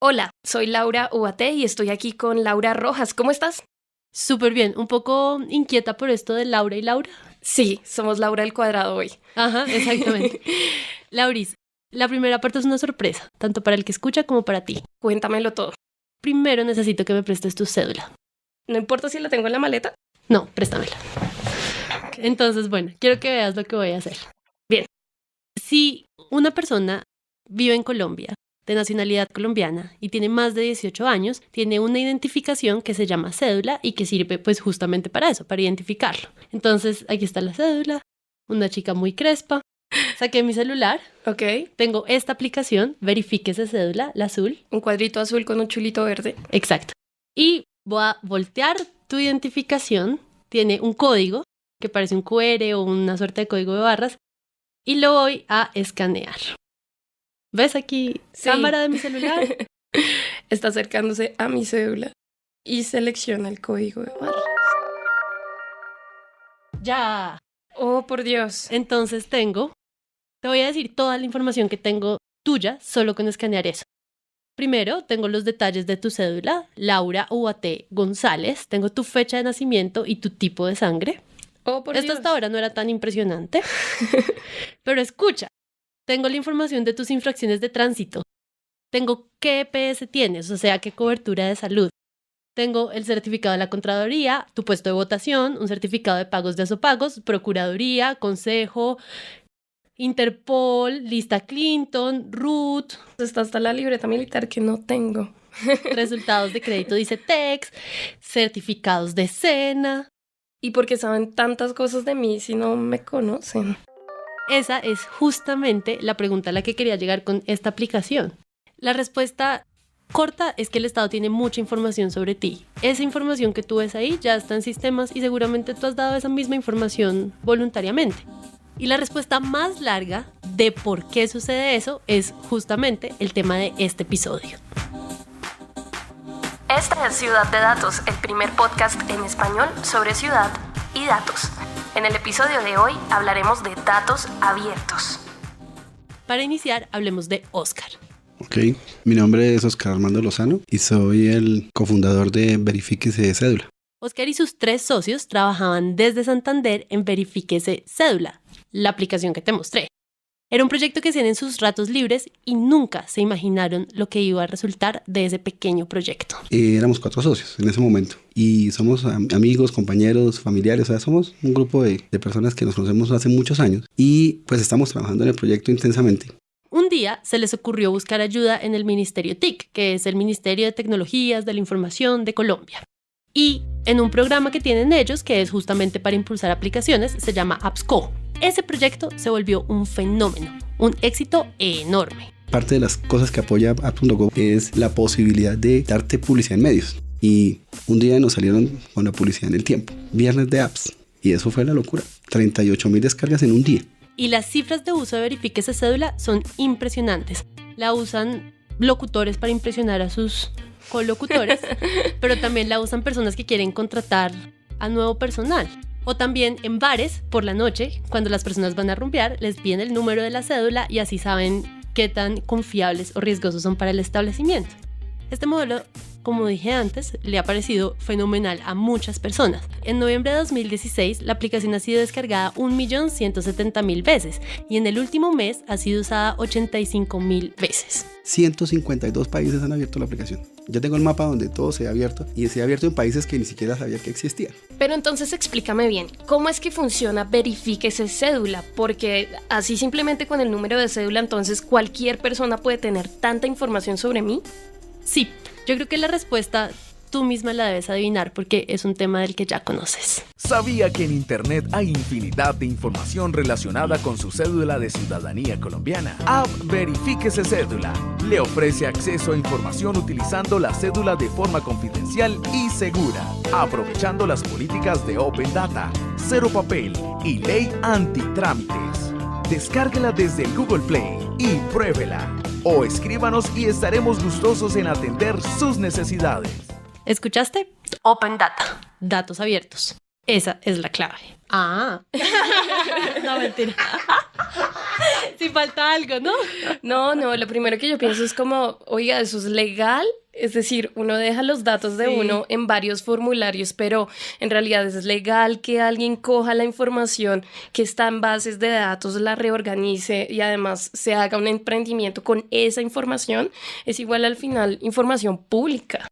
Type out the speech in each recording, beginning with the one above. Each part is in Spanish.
Hola, soy Laura Ubaté y estoy aquí con Laura Rojas. ¿Cómo estás? Súper bien, un poco inquieta por esto de Laura y Laura. Sí, somos Laura al cuadrado hoy. Ajá, exactamente. Lauris, la primera parte es una sorpresa, tanto para el que escucha como para ti. Cuéntamelo todo. Primero necesito que me prestes tu cédula. ¿No importa si la tengo en la maleta? No, préstamela. Entonces, bueno, quiero que veas lo que voy a hacer. Bien. Si una persona vive en Colombia, de nacionalidad colombiana, y tiene más de 18 años, tiene una identificación que se llama cédula y que sirve pues justamente para eso, para identificarlo. Entonces, aquí está la cédula, una chica muy crespa. Saqué mi celular. Ok. Tengo esta aplicación, Verifíquese Cédula, la azul. Un cuadrito azul con un chulito verde. Exacto. Y voy a voltear tu identificación. Tiene un código que parece un QR o una suerte de código de barras. Y lo voy a escanear. ¿Ves aquí? Sí. Cámara de mi celular. Está acercándose a mi cédula y selecciona el código de barras. Ya. Oh, por Dios. Entonces te voy a decir toda la información que tengo tuya solo con escanear eso. Primero, tengo los detalles de tu cédula, Laura Ubaté González, tengo tu fecha de nacimiento y tu tipo de sangre. Oh, por Esto Dios. hasta ahora no era tan impresionante. Pero escucha, tengo la información de tus infracciones de tránsito. Tengo qué EPS tienes, o sea, qué cobertura de salud. Tengo el certificado de la Contraloría, tu puesto de votación, un certificado de pagos de asopagos, Procuraduría, Consejo, Interpol, lista Clinton, RUT. Está hasta la libreta militar que no tengo. Resultados de crédito dice TEX, certificados de SENA. ¿Y por qué saben tantas cosas de mí si no me conocen? Esa es justamente la pregunta a la que quería llegar con esta aplicación. La respuesta corta es que el Estado tiene mucha información sobre ti. Esa información que tú ves ahí ya está en sistemas y seguramente tú has dado esa misma información voluntariamente. Y la respuesta más larga de por qué sucede eso es justamente el tema de este episodio. Este es Ciudad de Datos, el primer podcast en español sobre ciudad y datos. En el episodio de hoy hablaremos de datos abiertos. Para iniciar, hablemos de Oscar. Ok, mi nombre es Oscar Armando Lozano y soy el cofundador de Verifíquese Cédula. Oscar y sus 3 socios trabajaban desde Santander en Verifíquese Cédula, la aplicación que te mostré. Era un proyecto que hacían en sus ratos libres y nunca se imaginaron lo que iba a resultar de ese pequeño proyecto. Éramos 4 socios en ese momento y somos amigos, compañeros, familiares, o sea, somos un grupo de personas que nos conocemos hace muchos años y pues estamos trabajando en el proyecto intensamente. Un día se les ocurrió buscar ayuda en el Ministerio TIC, que es el Ministerio de Tecnologías de la Información de Colombia. Y en un programa que tienen ellos, que es justamente para impulsar aplicaciones, se llama AppsCo. Ese proyecto se volvió un fenómeno, un éxito enorme. Parte de las cosas que apoya Apps.go es la posibilidad de darte publicidad en medios. Y un día nos salieron con la publicidad en El Tiempo, viernes de apps. Y eso fue la locura, 38,000 descargas en un día. Y las cifras de uso de Verifíquese Cédula son impresionantes. La usan locutores para impresionar a sus colocutores, pero también la usan personas que quieren contratar a nuevo personal. O también en bares, por la noche, cuando las personas van a rumbear, les piden el número de la cédula y así saben qué tan confiables o riesgosos son para el establecimiento. Este modelo, como dije antes, le ha parecido fenomenal a muchas personas. En noviembre de 2016, la aplicación ha sido descargada 1.170.000 veces y en el último mes ha sido usada 85.000 veces. 152 países han abierto la aplicación. Yo tengo el mapa donde todo se ha abierto y se ha abierto en países que ni siquiera sabía que existían. Pero entonces explícame bien, ¿cómo es que funciona Verifíquese Cédula? Porque así simplemente con el número de cédula, entonces cualquier persona puede tener tanta información sobre mí. Sí, yo creo que la respuesta tú misma la debes adivinar porque es un tema del que ya conoces. ¿Sabía que en Internet hay infinidad de información relacionada con su cédula de ciudadanía colombiana? App Verifíquese Cédula le ofrece acceso a información utilizando la cédula de forma confidencial y segura, aprovechando las políticas de Open Data, cero papel y ley antitrámites. Descárguela desde el Google Play y pruébela. O escríbanos y estaremos gustosos en atender sus necesidades. ¿Escuchaste? Open Data, datos abiertos. Esa es la clave. Ah. No, mentira. Si falta algo, ¿no? No, lo primero que yo pienso es como, oiga, ¿eso es legal? Es decir, uno deja los datos de uno en varios formularios, pero en realidad es legal que alguien coja la información que está en bases de datos, la reorganice y además se haga un emprendimiento con esa información. Es igual al final información pública.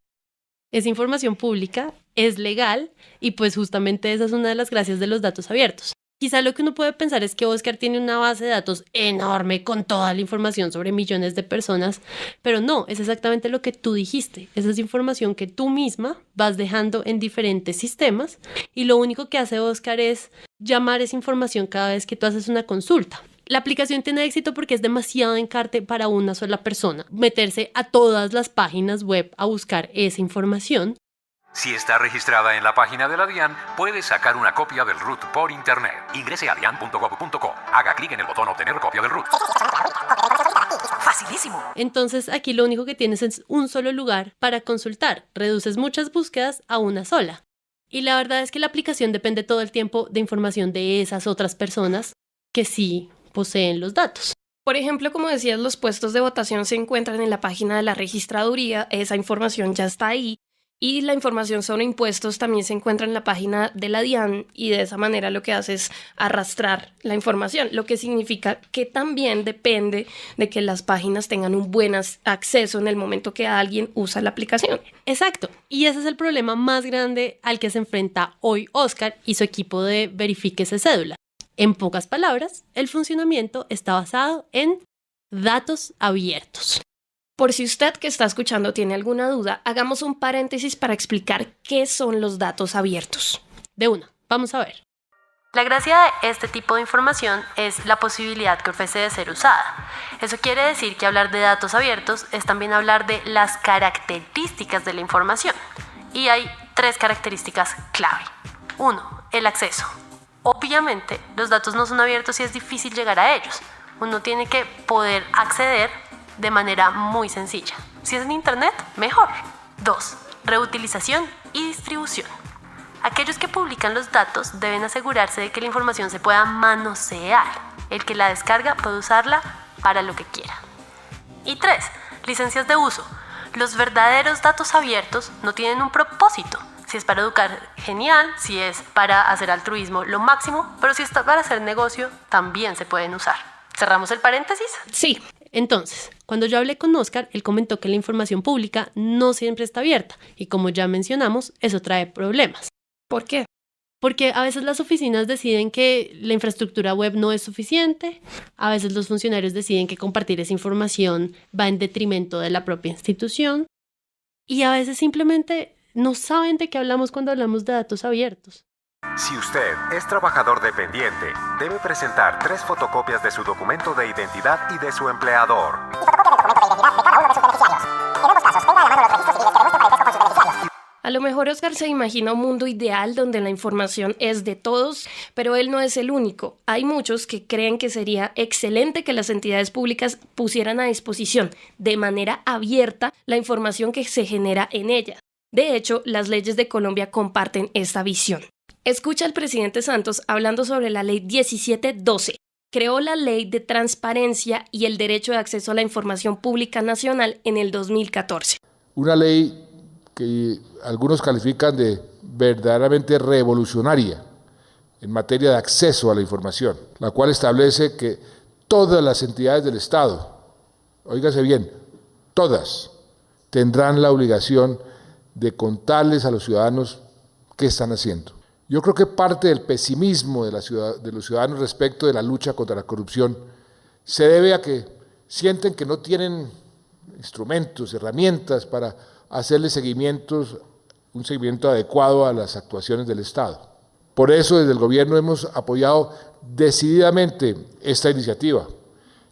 Es información pública, es legal y pues justamente esa es una de las gracias de los datos abiertos. Quizá lo que uno puede pensar es que Oscar tiene una base de datos enorme con toda la información sobre millones de personas, pero no, es exactamente lo que tú dijiste. Esa es información que tú misma vas dejando en diferentes sistemas y lo único que hace Oscar es llamar esa información cada vez que tú haces una consulta. La aplicación tiene éxito porque es demasiado encarte para una sola persona. Meterse a todas las páginas web a buscar esa información. Si está registrada en la página de la DIAN, puede sacar una copia del RUT por internet. Ingrese a dian.gov.co. Haga clic en el botón Obtener copia del RUT. Facilísimo. Entonces aquí lo único que tienes es un solo lugar para consultar. Reduces muchas búsquedas a una sola. Y la verdad es que la aplicación depende todo el tiempo de información de esas otras personas que sí poseen los datos. Por ejemplo, como decías, los puestos de votación se encuentran en la página de la registraduría, esa información ya está ahí. Y la información sobre impuestos también se encuentra en la página de la DIAN y de esa manera lo que hace es arrastrar la información, lo que significa que también depende de que las páginas tengan un buen acceso en el momento que alguien usa la aplicación. Exacto, y ese es el problema más grande al que se enfrenta hoy Oscar y su equipo de Verifíquese Cédula. En pocas palabras, el funcionamiento está basado en datos abiertos. Por si usted que está escuchando tiene alguna duda, hagamos un paréntesis para explicar qué son los datos abiertos. De una, vamos a ver. La gracia de este tipo de información es la posibilidad que ofrece de ser usada. Eso quiere decir que hablar de datos abiertos es también hablar de las características de la información. Y hay 3 características clave. 1. El acceso. Obviamente, los datos no son abiertos y es difícil llegar a ellos. Uno tiene que poder acceder de manera muy sencilla. Si es en internet, mejor. 2. Reutilización y distribución. Aquellos que publican los datos deben asegurarse de que la información se pueda manosear. El que la descarga puede usarla para lo que quiera. Y 3. Licencias de uso. Los verdaderos datos abiertos no tienen un propósito. Si es para educar, genial. Si es para hacer altruismo, lo máximo. Pero si está para hacer negocio, también se pueden usar. ¿Cerramos el paréntesis? Sí. Entonces, cuando yo hablé con Oscar, él comentó que la información pública no siempre está abierta y como ya mencionamos, eso trae problemas. ¿Por qué? Porque a veces las oficinas deciden que la infraestructura web no es suficiente, a veces los funcionarios deciden que compartir esa información va en detrimento de la propia institución y a veces simplemente no saben de qué hablamos cuando hablamos de datos abiertos. Si usted es trabajador dependiente, debe presentar 3 fotocopias de su documento de identidad y de su empleador. A lo mejor Oscar se imagina un mundo ideal donde la información es de todos, pero él no es el único. Hay muchos que creen que sería excelente que las entidades públicas pusieran a disposición de manera abierta la información que se genera en ella. De hecho, las leyes de Colombia comparten esta visión. Escucha al presidente Santos hablando sobre la ley 1712. Creó la ley de transparencia y el derecho de acceso a la información pública nacional en el 2014. Una ley que algunos califican de verdaderamente revolucionaria en materia de acceso a la información, la cual establece que todas las entidades del Estado, óigase bien, todas, tendrán la obligación de contarles a los ciudadanos qué están haciendo. Yo creo que parte del pesimismo de los ciudadanos respecto de la lucha contra la corrupción se debe a que sienten que no tienen instrumentos, herramientas para hacerle un seguimiento adecuado a las actuaciones del Estado. Por eso desde el gobierno hemos apoyado decididamente esta iniciativa,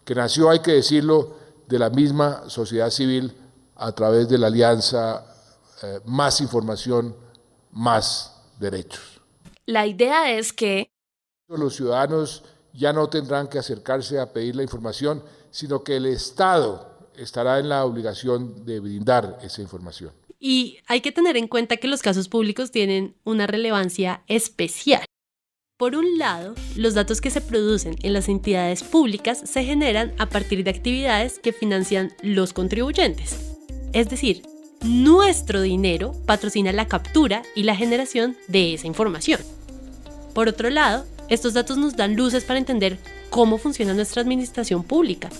que nació, hay que decirlo, de la misma sociedad civil a través de la alianza Más Información, Más Derechos. La idea es que los ciudadanos ya no tendrán que acercarse a pedir la información, sino que el Estado estará en la obligación de brindar esa información. Y hay que tener en cuenta que los casos públicos tienen una relevancia especial. Por un lado, los datos que se producen en las entidades públicas se generan a partir de actividades que financian los contribuyentes. Es decir, nuestro dinero patrocina la captura y la generación de esa información. Por otro lado, estos datos nos dan luces para entender cómo funciona nuestra administración pública.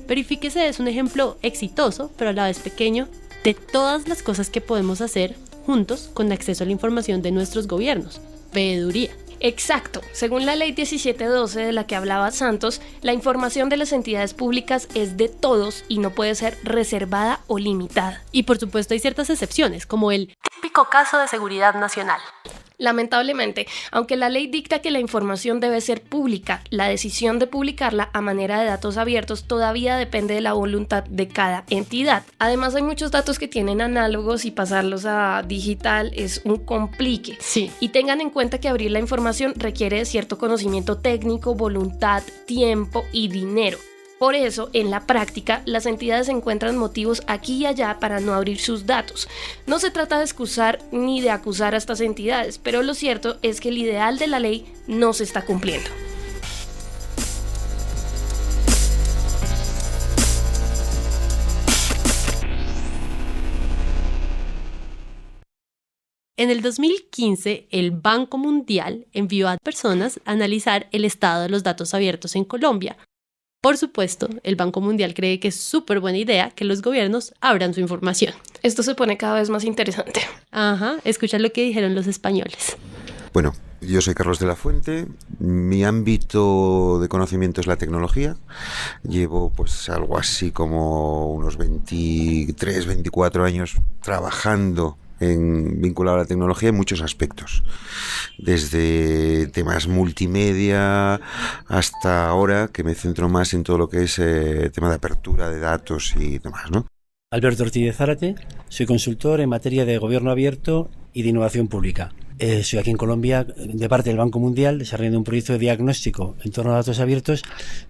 Verifíquese es un ejemplo exitoso, pero a la vez pequeño, de todas las cosas que podemos hacer juntos con acceso a la información de nuestros gobiernos. Veeduría. Exacto. Según la Ley 1712 de la que hablaba Santos, la información de las entidades públicas es de todos y no puede ser reservada o limitada. Y por supuesto hay ciertas excepciones, como el típico caso de seguridad nacional. Lamentablemente, aunque la ley dicta que la información debe ser pública, la decisión de publicarla a manera de datos abiertos todavía depende de la voluntad de cada entidad. Además, hay muchos datos que tienen análogos y pasarlos a digital es un complique. Sí. Y tengan en cuenta que abrir la información requiere de cierto conocimiento técnico, voluntad, tiempo y dinero. Por eso, en la práctica, las entidades encuentran motivos aquí y allá para no abrir sus datos. No se trata de excusar ni de acusar a estas entidades, pero lo cierto es que el ideal de la ley no se está cumpliendo. En el 2015, el Banco Mundial envió a personas a analizar el estado de los datos abiertos en Colombia. Por supuesto, el Banco Mundial cree que es súper buena idea que los gobiernos abran su información. Esto se pone cada vez más interesante. Ajá, escucha lo que dijeron los españoles. Bueno, yo soy Carlos de la Fuente, mi ámbito de conocimiento es la tecnología, llevo pues algo así como unos 23, 24 años trabajando vinculado a la tecnología en muchos aspectos, desde temas multimedia hasta ahora que me centro más en todo lo que es tema de apertura de datos y demás, ¿no? Alberto Ortiz de Zárate, soy consultor en materia de gobierno abierto y de innovación pública. Soy aquí en Colombia de parte del Banco Mundial desarrollando un proyecto de diagnóstico en torno a datos abiertos,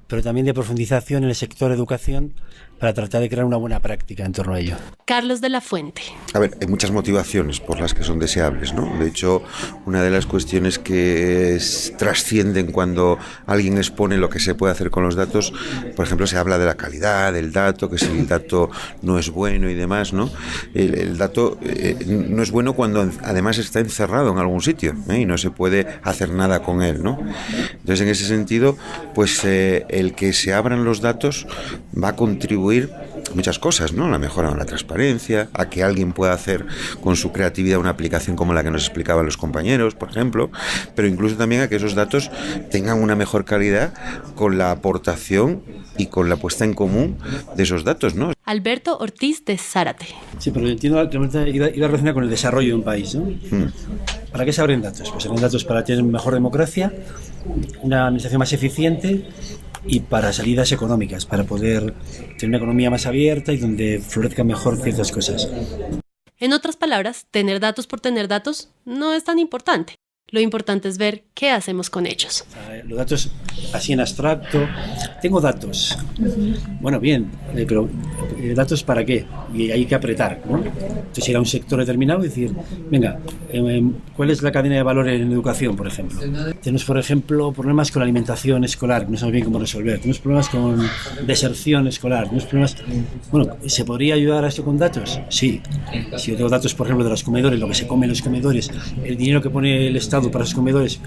pero también de profundización en el sector educación para tratar de crear una buena práctica en torno a ello. Carlos de la Fuente. A ver, hay muchas motivaciones por las que son deseables, ¿no? De hecho, una de las cuestiones que trascienden cuando alguien expone lo que se puede hacer con los datos, por ejemplo, se habla de la calidad del dato, que si el dato no es bueno y demás, ¿no? El dato no es bueno cuando además está encerrado en algún sitio, y no se puede hacer nada con él, ¿no? Entonces, en ese sentido, pues el que se abran los datos va a contribuir a muchas cosas, ¿no? La mejora de la transparencia, a que alguien pueda hacer con su creatividad una aplicación como la que nos explicaban los compañeros, por ejemplo, pero incluso también a que esos datos tengan una mejor calidad con la aportación y con la puesta en común de esos datos, ¿no? Alberto Ortiz de Zárate. Sí, pero entiendo que iba relacionada con el desarrollo de un país, ¿no? ¿Para qué se abren datos? Pues se abren datos para tener mejor democracia, una administración más eficiente y para salidas económicas, para poder tener una economía más abierta y donde florezcan mejor ciertas cosas. En otras palabras, tener datos por tener datos no es tan importante. Lo importante es ver qué hacemos con ellos. Los datos así en abstracto. Tengo datos. Bueno, bien, pero ¿datos para qué? Y hay que apretar, ¿no? Entonces ir a un sector determinado y decir, venga, ¿cuál es la cadena de valor en educación, por ejemplo? Tenemos, por ejemplo, problemas con la alimentación escolar, no sabemos bien cómo resolver. Tenemos problemas con deserción escolar. Tenemos problemas... Bueno, ¿se podría ayudar a esto con datos? Sí. Si yo tengo datos, por ejemplo, de los comedores, lo que se come en los comedores, el dinero que pone el Estado para los comedores,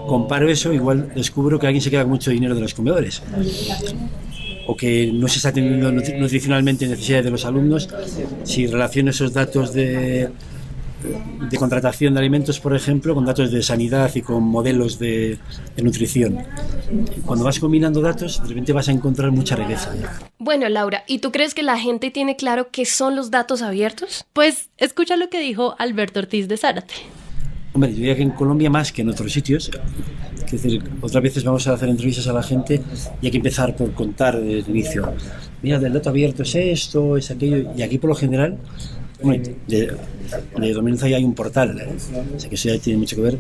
comparo eso, igual descubro que alguien se queda con mucho dinero de los comedores o que no se está atendiendo nutricionalmente necesidades de los alumnos. Si relaciono esos datos de contratación de alimentos, por ejemplo, con datos de sanidad y con modelos de nutrición, cuando vas combinando datos, de repente vas a encontrar mucha riqueza. Bueno, Laura, ¿y tú crees que la gente tiene claro qué son los datos abiertos? Pues escucha lo que dijo Alberto Ortiz de Zárate. Hombre, yo diría que en Colombia más que en otros sitios. Es decir, otras veces vamos a hacer entrevistas a la gente y hay que empezar por contar desde el inicio. Mira, del dato abierto es esto, es aquello. Y aquí por lo general, hombre, de dominancia ya hay un portal, o sea que eso ya tiene mucho que ver.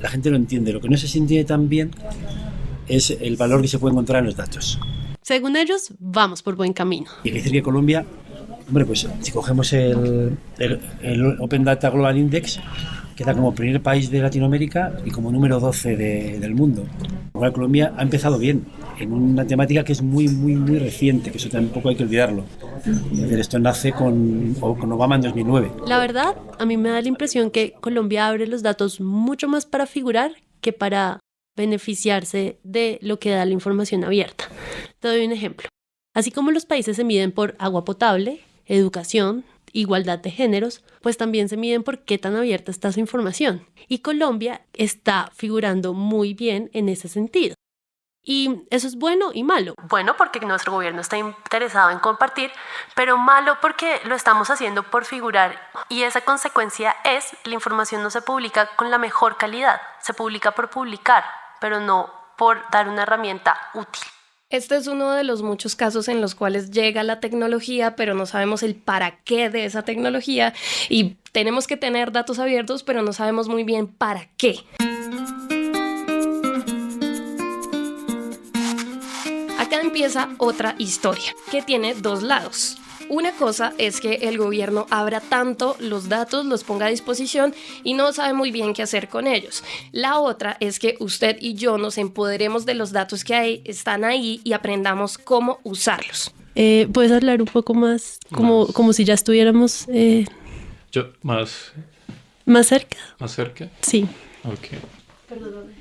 La gente lo entiende. Lo que no se entiende tan bien es el valor que se puede encontrar en los datos. Según ellos, vamos por buen camino. Y hay que decir que Colombia Hombre, pues si cogemos el Open Data Global Index, queda como primer país de Latinoamérica y como número 12 del mundo. Ahora Colombia ha empezado bien, en una temática que es muy reciente, que eso tampoco hay que olvidarlo. Es decir, esto nace con Obama en 2009. La verdad, a mí me da la impresión que Colombia abre los datos mucho más para figurar que para beneficiarse de lo que da la información abierta. Te doy un ejemplo. Así como los países se miden por agua potable, educación, igualdad de géneros, pues también se miden por qué tan abierta está su información. Y Colombia está figurando muy bien en ese sentido. Y eso es bueno y malo. Bueno porque nuestro gobierno está interesado en compartir, pero malo porque lo estamos haciendo por figurar. Y esa consecuencia es, la información no se publica con la mejor calidad, se publica por publicar, pero no por dar una herramienta útil. Este es uno de los muchos casos en los cuales llega la tecnología, pero no sabemos el para qué de esa tecnología y tenemos que tener datos abiertos, pero no sabemos muy bien para qué. Acá empieza otra historia que tiene dos lados. Una cosa es que el gobierno abra tanto los datos, los ponga a disposición y no sabe muy bien qué hacer con ellos. La otra es que usted y yo nos empoderemos de los datos que están ahí y aprendamos cómo usarlos. ¿Puedes hablar un poco más como si ya estuviéramos más cerca? ¿Más cerca? Sí. Ok. Perdóname.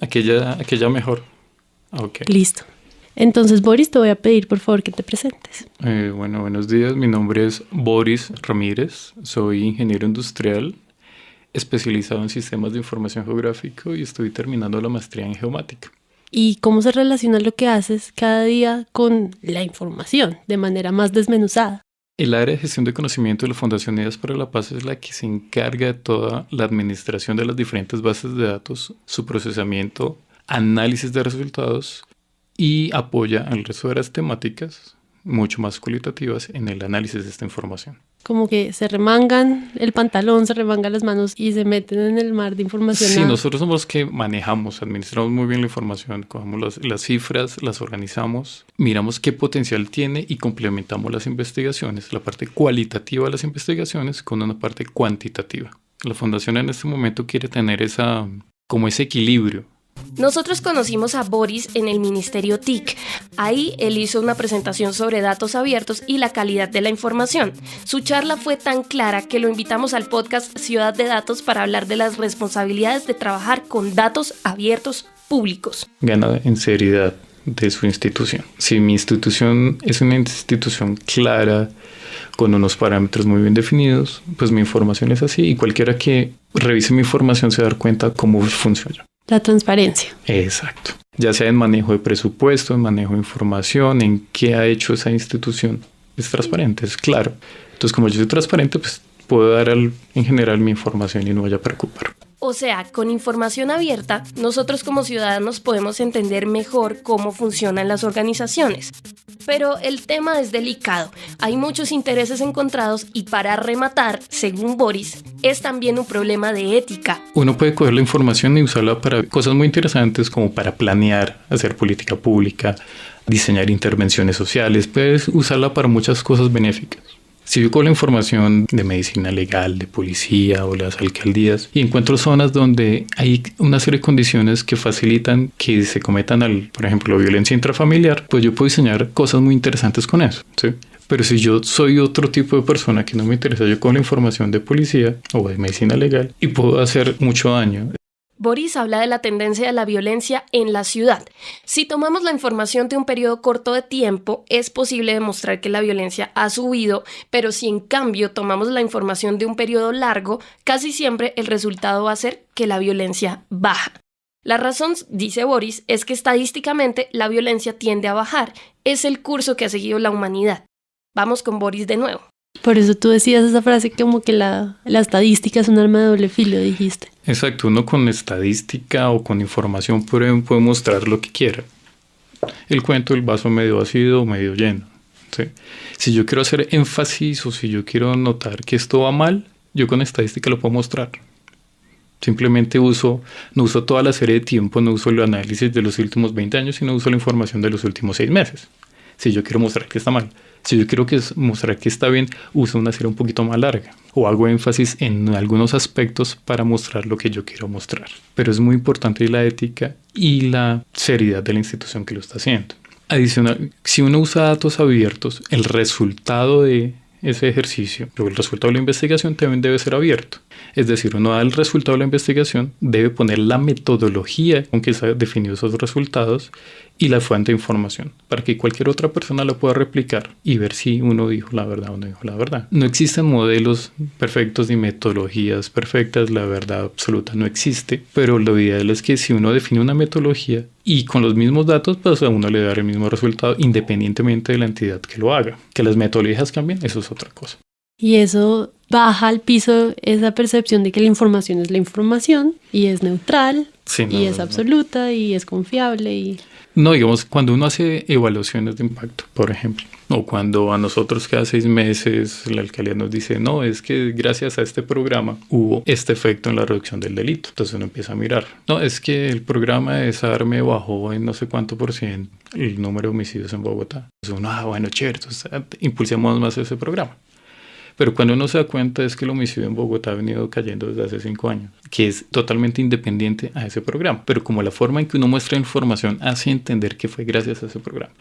Aquella mejor. Ok. Listo. Entonces, Boris, te voy a pedir, por favor, que te presentes. Bueno, buenos días. Mi nombre es Boris Ramírez. Soy ingeniero industrial, especializado en sistemas de información geográfico y estoy terminando la maestría en geomática. ¿Y cómo se relaciona lo que haces cada día con la información de manera más desmenuzada? El área de gestión de conocimiento de la Fundación Unidas para la Paz es la que se encarga de toda la administración de las diferentes bases de datos, su procesamiento, análisis de resultados y apoya al resto de las temáticas mucho más cualitativas en el análisis de esta información. Como que se remangan el pantalón, se remangan las manos y se meten en el mar de información. Sí, nosotros somos los que manejamos, administramos muy bien la información, cogemos las cifras, las organizamos, miramos qué potencial tiene y complementamos las investigaciones, la parte cualitativa de las investigaciones con una parte cuantitativa. La Fundación en este momento quiere tener ese equilibrio. Nosotros conocimos a Boris en el Ministerio TIC. Ahí él hizo una presentación sobre datos abiertos y la calidad de la información. Su charla fue tan clara que lo invitamos al podcast Ciudad de Datos para hablar de las responsabilidades de trabajar con datos abiertos públicos. Gana en seriedad de su institución. Si mi institución es una institución clara, con unos parámetros muy bien definidos, pues mi información es así y cualquiera que revise mi información se va a dar cuenta cómo funciona. La transparencia. Exacto. Ya sea en manejo de presupuesto, en manejo de información, en qué ha hecho esa institución. Es transparente, es claro. Entonces, como yo soy transparente, pues puedo dar en general mi información y no vaya a preocupar. O sea, con información abierta, nosotros como ciudadanos podemos entender mejor cómo funcionan las organizaciones. Pero el tema es delicado, hay muchos intereses encontrados y para rematar, según Boris, es también un problema de ética. Uno puede coger la información y usarla para cosas muy interesantes como para planear, hacer política pública, diseñar intervenciones sociales, puedes usarla para muchas cosas benéficas. Si yo cojo la información de medicina legal, de policía o las alcaldías y encuentro zonas donde hay una serie de condiciones que facilitan que se cometan, por ejemplo, violencia intrafamiliar, pues yo puedo diseñar cosas muy interesantes con eso, ¿sí? Pero si yo soy otro tipo de persona que no me interesa, yo cojo la información de policía o de medicina legal y puedo hacer mucho daño. Boris habla de la tendencia de la violencia en la ciudad. Si tomamos la información de un periodo corto de tiempo, es posible demostrar que la violencia ha subido, pero si en cambio tomamos la información de un periodo largo, casi siempre el resultado va a ser que la violencia baja. La razón, dice Boris, es que estadísticamente la violencia tiende a bajar. Es el curso que ha seguido la humanidad. Vamos con Boris de nuevo. Por eso tú decías esa frase como que la estadística es un arma de doble filo, dijiste. Exacto, uno con estadística o con información puede mostrar lo que quiera. El cuento del vaso medio vacío o medio lleno, ¿sí? Si yo quiero hacer énfasis o si yo quiero notar que esto va mal, yo con estadística lo puedo mostrar. Simplemente no uso toda la serie de tiempo, no uso el análisis de los últimos 20 años, sino uso la información de los últimos 6 meses. Si yo quiero mostrar que está mal. Si yo quiero mostrar que está bien, uso una serie un poquito más larga o hago énfasis en algunos aspectos para mostrar lo que yo quiero mostrar. Pero es muy importante la ética y la seriedad de la institución que lo está haciendo. Adicional, si uno usa datos abiertos, el resultado de ese ejercicio o el resultado de la investigación también debe ser abierto. Es decir, uno da el resultado de la investigación, debe poner la metodología con que se han definido esos resultados y la fuente de información para que cualquier otra persona lo pueda replicar y ver si uno dijo la verdad o no dijo la verdad. No existen modelos perfectos ni metodologías perfectas, la verdad absoluta no existe, pero lo ideal es que si uno define una metodología y con los mismos datos, pues a uno le da el mismo resultado independientemente de la entidad que lo haga. Que las metodologías cambien, eso es otra cosa. Y eso baja al piso esa percepción de que la información es la información y es neutral y es absoluta y es confiable y... No, digamos, cuando uno hace evaluaciones de impacto, por ejemplo, o cuando a nosotros cada 6 meses la alcaldía nos dice, no, es que gracias a este programa hubo este efecto en la reducción del delito. Entonces uno empieza a mirar, no, es que el programa de desarme bajó en no sé cuánto % el número de homicidios en Bogotá. Entonces uno, bueno, chévere, entonces impulsemos más ese programa. Pero cuando uno se da cuenta es que el homicidio en Bogotá ha venido cayendo desde hace 5 años, que es totalmente independiente a ese programa. Pero como la forma en que uno muestra información hace entender que fue gracias a ese programa.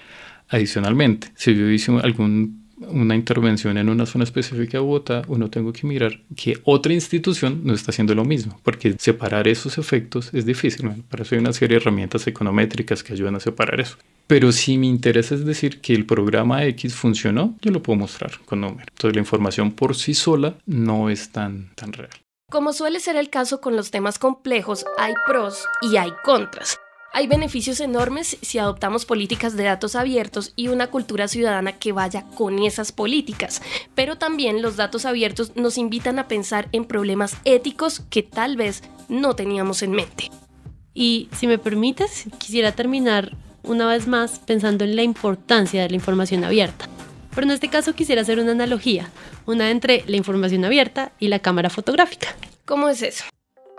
Adicionalmente, si yo hice una intervención en una zona específica de Bogotá, uno tengo que mirar que otra institución no está haciendo lo mismo, porque separar esos efectos es difícil. Bueno, para eso hay una serie de herramientas econométricas que ayudan a separar eso. Pero si mi interés es decir que el programa X funcionó, yo lo puedo mostrar con números. Entonces la información por sí sola no es tan real. Como suele ser el caso con los temas complejos, hay pros y hay contras. Hay beneficios enormes si adoptamos políticas de datos abiertos y una cultura ciudadana que vaya con esas políticas, pero también los datos abiertos nos invitan a pensar en problemas éticos que tal vez no teníamos en mente. Y si me permites, quisiera terminar una vez más pensando en la importancia de la información abierta. Pero en este caso quisiera hacer una analogía, una entre la información abierta y la cámara fotográfica. ¿Cómo es eso?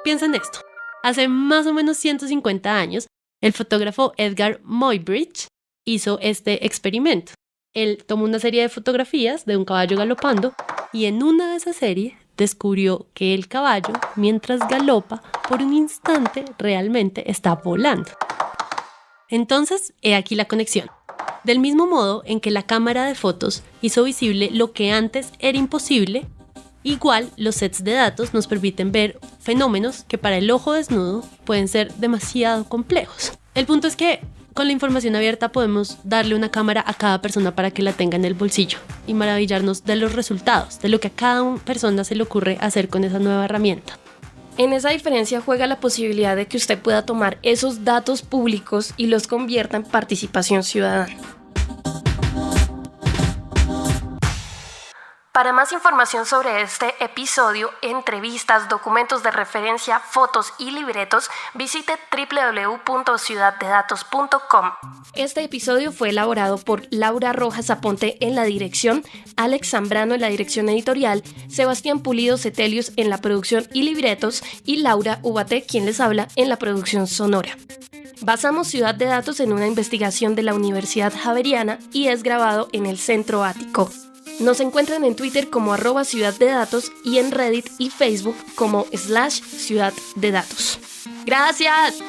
Piensa en esto. Hace más o menos 150 años, el fotógrafo Edgar Muybridge hizo este experimento. Él tomó una serie de fotografías de un caballo galopando y en una de esas series descubrió que el caballo, mientras galopa, por un instante realmente está volando. Entonces, he aquí la conexión. Del mismo modo en que la cámara de fotos hizo visible lo que antes era imposible, igual los sets de datos nos permiten ver fenómenos que para el ojo desnudo pueden ser demasiado complejos. El punto es que con la información abierta podemos darle una cámara a cada persona para que la tenga en el bolsillo y maravillarnos de los resultados, de lo que a cada persona se le ocurre hacer con esa nueva herramienta. En esa diferencia juega la posibilidad de que usted pueda tomar esos datos públicos y los convierta en participación ciudadana. Para más información sobre este episodio, entrevistas, documentos de referencia, fotos y libretos, visite www.ciudaddedatos.com. Este episodio fue elaborado por Laura Rojas Aponte en la dirección, Alex Zambrano en la dirección editorial, Sebastián Pulido Cetelius en la producción y libretos y Laura Ubate, quien les habla, en la producción sonora. Basamos Ciudad de Datos en una investigación de la Universidad Javeriana y es grabado en el Centro Ático. Nos encuentran en Twitter como @Ciudad de Datos y en Reddit y Facebook como /Ciudad de Datos. ¡Gracias!